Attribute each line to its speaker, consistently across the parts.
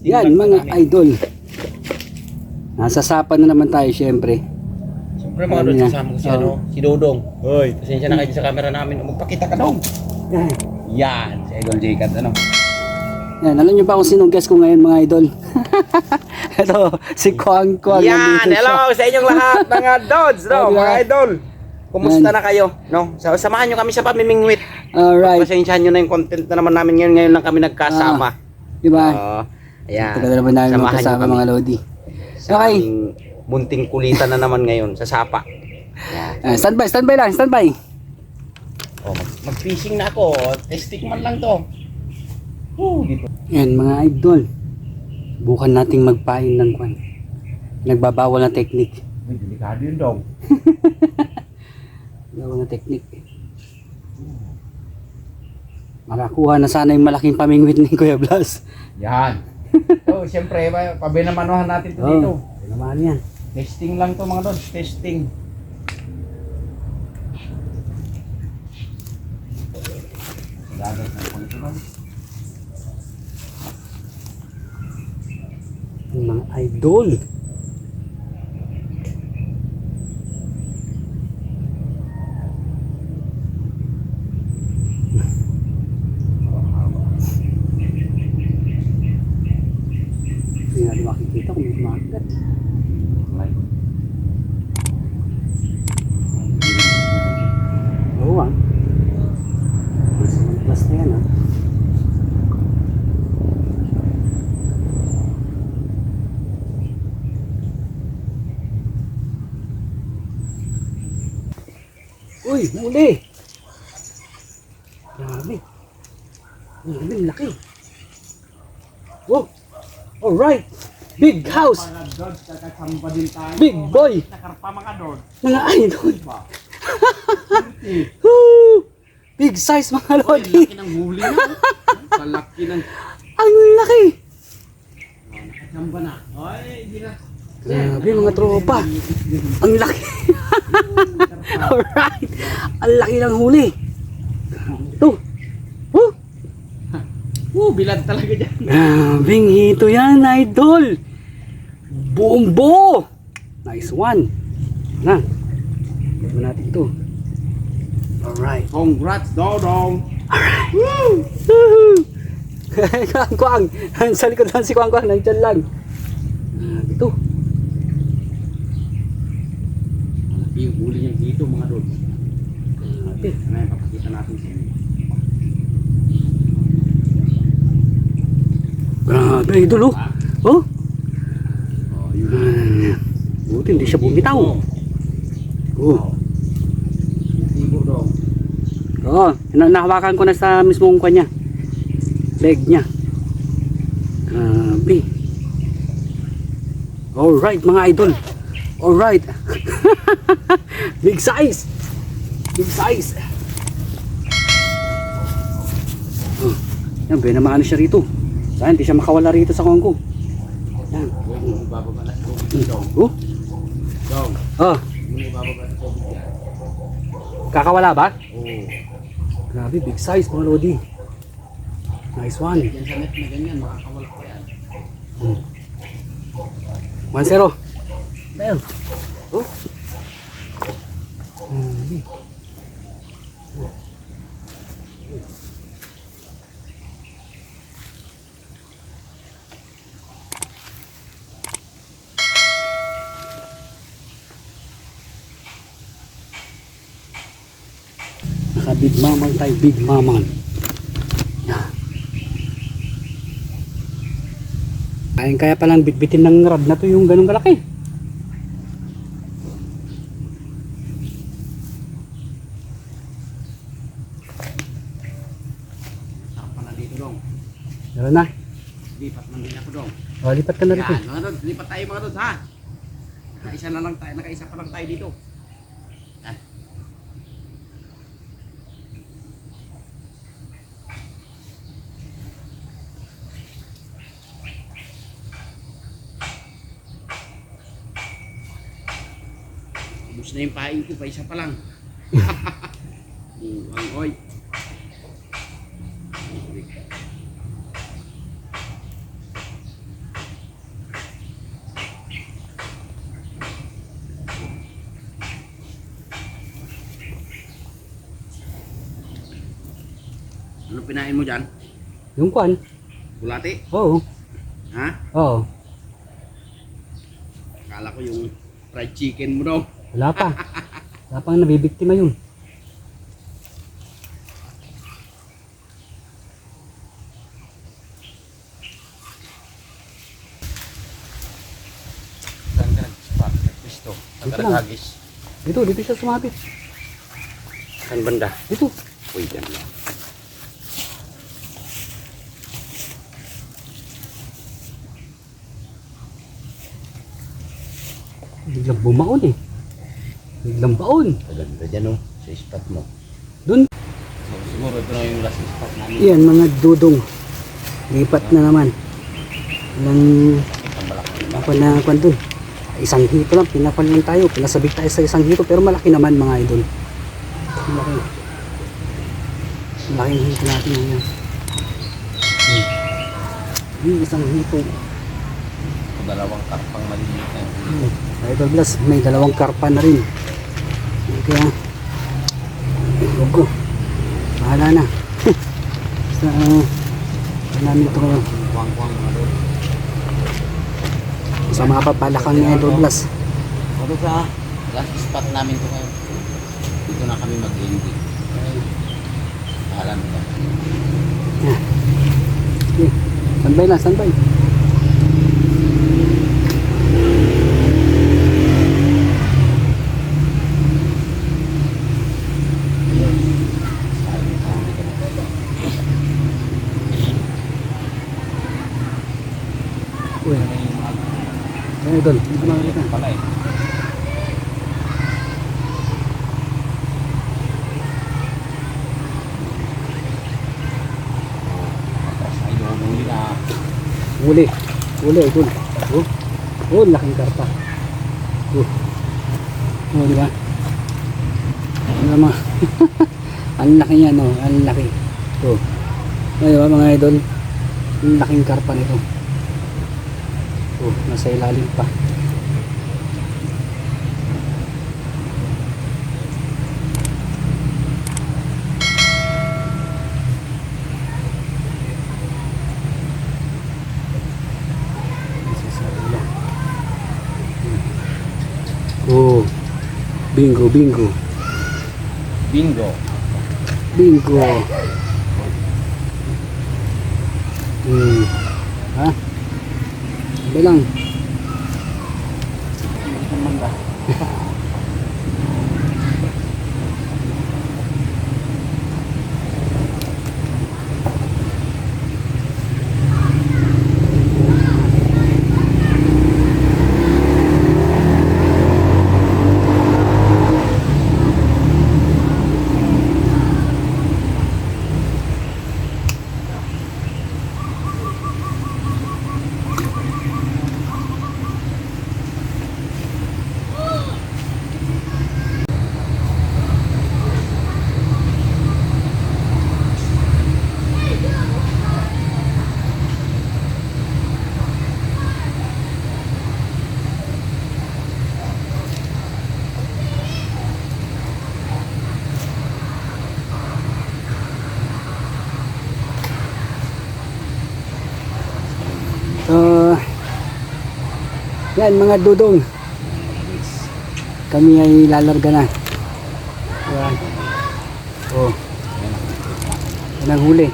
Speaker 1: Yan mga idol. Nasa sapa na naman tayo syempre.
Speaker 2: Siyempre mga idol, kasama ko si si Dodong. Hoy, pasensya na kayo sa camera namin. Magpakita ka dong.
Speaker 1: Yan.
Speaker 2: Yan, si Idol Jacob
Speaker 1: Yan, alam niyo ba kung sinong guest ko ngayon mga idol? Ito, si Kwang Kwang.
Speaker 2: Yan, hello sa inyong lahat mga Dods, mga idol. Kumusta na kayo? No? Samahan nyo kami sa pamimingwit.
Speaker 1: Alright.
Speaker 2: Pasensyahan nyo na yung content na naman namin ngayon. Ngayon lang kami nagkasama.
Speaker 1: Diba?
Speaker 2: Ayan.
Speaker 1: Tagal na naman namin magkasama mga Lodi. Okay.
Speaker 2: Munting kulitan na naman ngayon sa sapa.
Speaker 1: Standby lang, standby.
Speaker 2: Mag-fishing na ako. Testing man lang to. Dito.
Speaker 1: Yan mga idol. Bukan nating magpain ng kwan. Nagbabawal na technique.
Speaker 2: Uy, delikado yun dong.
Speaker 1: Bawal na technique. Makakuha na sana yung malaking pamingwit ni Kuya Blas.
Speaker 2: Yan. So, siyempre, pabinamanuhan natin to dito.
Speaker 1: Naman yan.
Speaker 2: Testing lang to mga Dods. Testing. Dagat na po ito lang.
Speaker 1: Mga idol. Hindi natin makikita kung may kumagat. Oo ah. Nasa mga plus na yan ah. Uy, muli! Grabe. Grabe, laki. Oh, alright. Big house. Big boy.
Speaker 2: Nakarpa mga Dods.
Speaker 1: Mga idol. Woo! Big size mga Lodi.
Speaker 2: Laki ng huli na. Kalaki ng...
Speaker 1: Ang laki.
Speaker 2: Nakachamba na. Ay, hindi na.
Speaker 1: Grabe mga tropa. Ang laki. Alright. Ang laki ng huli. Ito.
Speaker 2: Bilad talaga dyan.
Speaker 1: Grabing hito yan, idol. Buong buo. Nice one. Na. Gawin natin ito. Alright.
Speaker 2: Congrats, Dodong.
Speaker 1: Alright. Woo! Kwang Kwang. Sa likod lang si Kwang Kwang. Nandiyan lang. Ito.
Speaker 2: Malaki yung huli niyan dito mga Dods.
Speaker 1: Grabe.
Speaker 2: Ano yung papakita natin sa inyo.
Speaker 1: Grabe, idol oh. Oh. Buti hindi siya bumitaw. Oh.
Speaker 2: Tibo Dong.
Speaker 1: Oo, nahawakan ko na sa mismong kanya. Leg niya. Grabe. Alright mga idol. Alright. Big size. Big size. Oh. Yan, binamaano siya rito. Saan, hindi siya makawala rito sa Congo. Yan.
Speaker 2: Huwag bababa na sa tubig Dong.
Speaker 1: Oh.
Speaker 2: Dong.
Speaker 1: Oh.
Speaker 2: Huwag bababa sa tubig yan.
Speaker 1: Kakawala ba?
Speaker 2: Oo.
Speaker 1: Grabe, big size mga Lodi. Nice one.
Speaker 2: Yan sa net na ganyan, makakawala pa yan.
Speaker 1: 1-0. Bell. Oh. Naka big mamang tayo, big mamang. Yan. Kaya palang bitbitin ng rod na to yung ganung kalaki.
Speaker 2: Sarap pa na dito Dong.
Speaker 1: Meron na.
Speaker 2: Lipat man din ako Dong.
Speaker 1: O, lipat ka na rito.
Speaker 2: Yan, mga Dods, lipat tayo mga Dods ha. Nakaisa na lang tayo, nakaisa pa lang tayo dito. Yan. Ubus na yung pain ko, pa isa pa lang. Ang oy. Ano pinain mo dyan?
Speaker 1: Yung kwan.
Speaker 2: Bulati?
Speaker 1: Oo.
Speaker 2: Ha?
Speaker 1: Oo.
Speaker 2: Akala ko yung fried chicken mo daw.
Speaker 1: Wala pa. Wala pang nabibiktima yun.
Speaker 2: Saan ka nag-spot? Nag-pisto? Saan
Speaker 1: Dito
Speaker 2: ka
Speaker 1: lang.
Speaker 2: naghagis?
Speaker 1: Dito siya sumapit.
Speaker 2: Saan banda?
Speaker 1: Dito.
Speaker 2: Uy, dyan lang.
Speaker 1: Biglang bumaon eh. Biglang baon.
Speaker 2: Maganda dyan oh, sa spot mo.
Speaker 1: Dun.
Speaker 2: So, siguro ito na yung last spot namin.
Speaker 1: Yan mga dudong. Lipat na naman. Ilang
Speaker 2: Ang malaki na.
Speaker 1: ako na kwan dun. Isang hito lang. Pinakwan lang tayo. Pinasabik tayo sa isang hito. Pero malaki naman mga idol. Malaki. Malaki yung hito natin ngayon. Yung isang hito.
Speaker 2: Dalawang karpang maliliit na.
Speaker 1: Idol Blast, may dalawang karpa na rin. Kaya, huwag ko. Bahala na. Sa, namin ito ngayon.
Speaker 2: Kuwang-kuwang mga doon.
Speaker 1: Sa mga papalakang ni Idol Blast.
Speaker 2: Ano ka? Last spot namin ito ngayon. Dito na kami mag-ending. Bahala na ito.
Speaker 1: Okay. Standby lang, standby. Uy, ano Idol? Hindi ko makakita.
Speaker 2: Pala eh. Tapos ay huli na.
Speaker 1: Huli. Huli, Idol. Oh, oh, laking karpa. Oh, oh, di ba? Ano naman? Ang laki niya, no? Ang laki. Oh. Ano ba mga Idol? Ang laking karpa nito. Oh, nasa ilalim pa. Oh, bingo, bingo.
Speaker 2: Bingo.
Speaker 1: Bingo. Ha? Sabi lang.
Speaker 2: Mangga.
Speaker 1: So, yan mga dudong. Kami ay lalarga na. Yan. Oh. Yan ang huli.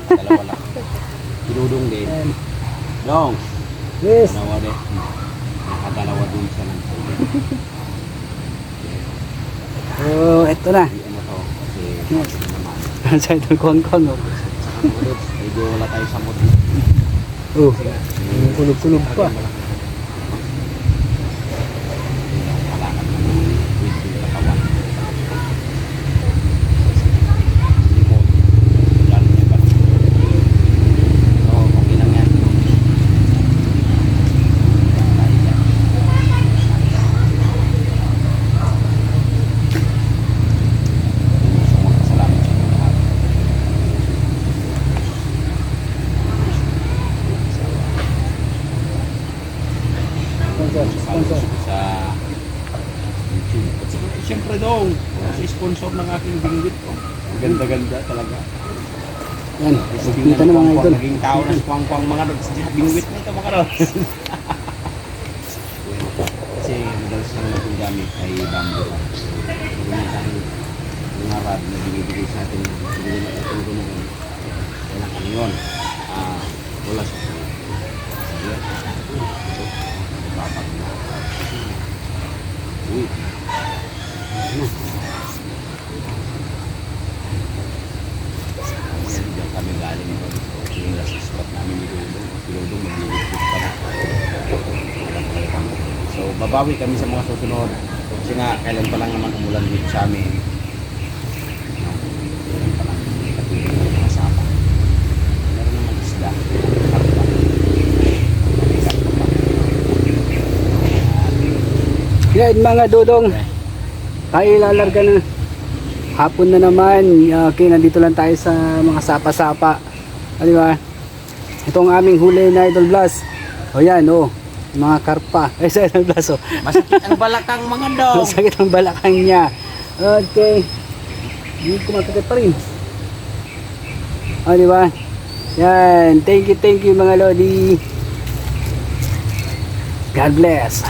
Speaker 2: Dalawa lang. Pinudong din. Dong.
Speaker 1: Yes.
Speaker 2: Dalawa din. Nakadalawa din siya ng tubig.
Speaker 1: Oh, eto na.
Speaker 2: Di ano to. Kasi naman.
Speaker 1: Sa idol kong-kong. Oh.
Speaker 2: Saka ulit. Medyo wala tayo sa mood.
Speaker 1: Oh. Kulog-kulog pa.
Speaker 2: Palakad na ng wait yung katawan. Limon. Lalo na ba? So, okay lang yan. Tayo dyan. Gusto mo kasalamat sa mga lahat. Siyempre dong, si sponsor ng aking binggit ko. Ang ganda-ganda talaga.
Speaker 1: Yan, kita na mga idol.
Speaker 2: Naging tao na kwang-kwang mga dogs. Binggit na ito mga dogs. Kasi madalas na natin gamit ay bamboo. Kung tayong mga rod na binibigay sa atin, binibigay na ito ko naman. Kailang ano yun? Wala siya. Sige. Babag na. Uy. Ano? Diyan kami galing ito. Yung last spot namin ni Dudong. Si Dudong maglilipit pa na. So, babawi kami sa mga susunod. Kasi nga, kailan pa lang naman umulan dito sa amin. No? Kailan pa lang katulong ng mga sapa. Meron naman isda. Karpa.
Speaker 1: Yan mga dudong. Tayo lalarga na. Hapon na naman. Okay, nandito lang tayo sa mga sapa-sapa. Di ba? Ito ang aming huli na Idol Blas. O yan, o. Mga karpa. Ay, sa Idol Blas, o.
Speaker 2: Masakit ang balakang mga dog.
Speaker 1: Masakit ang balakang niya. Okay. Hindi ko matagal pa rin. O, di ba? Yan. Thank you mga lodi. God bless.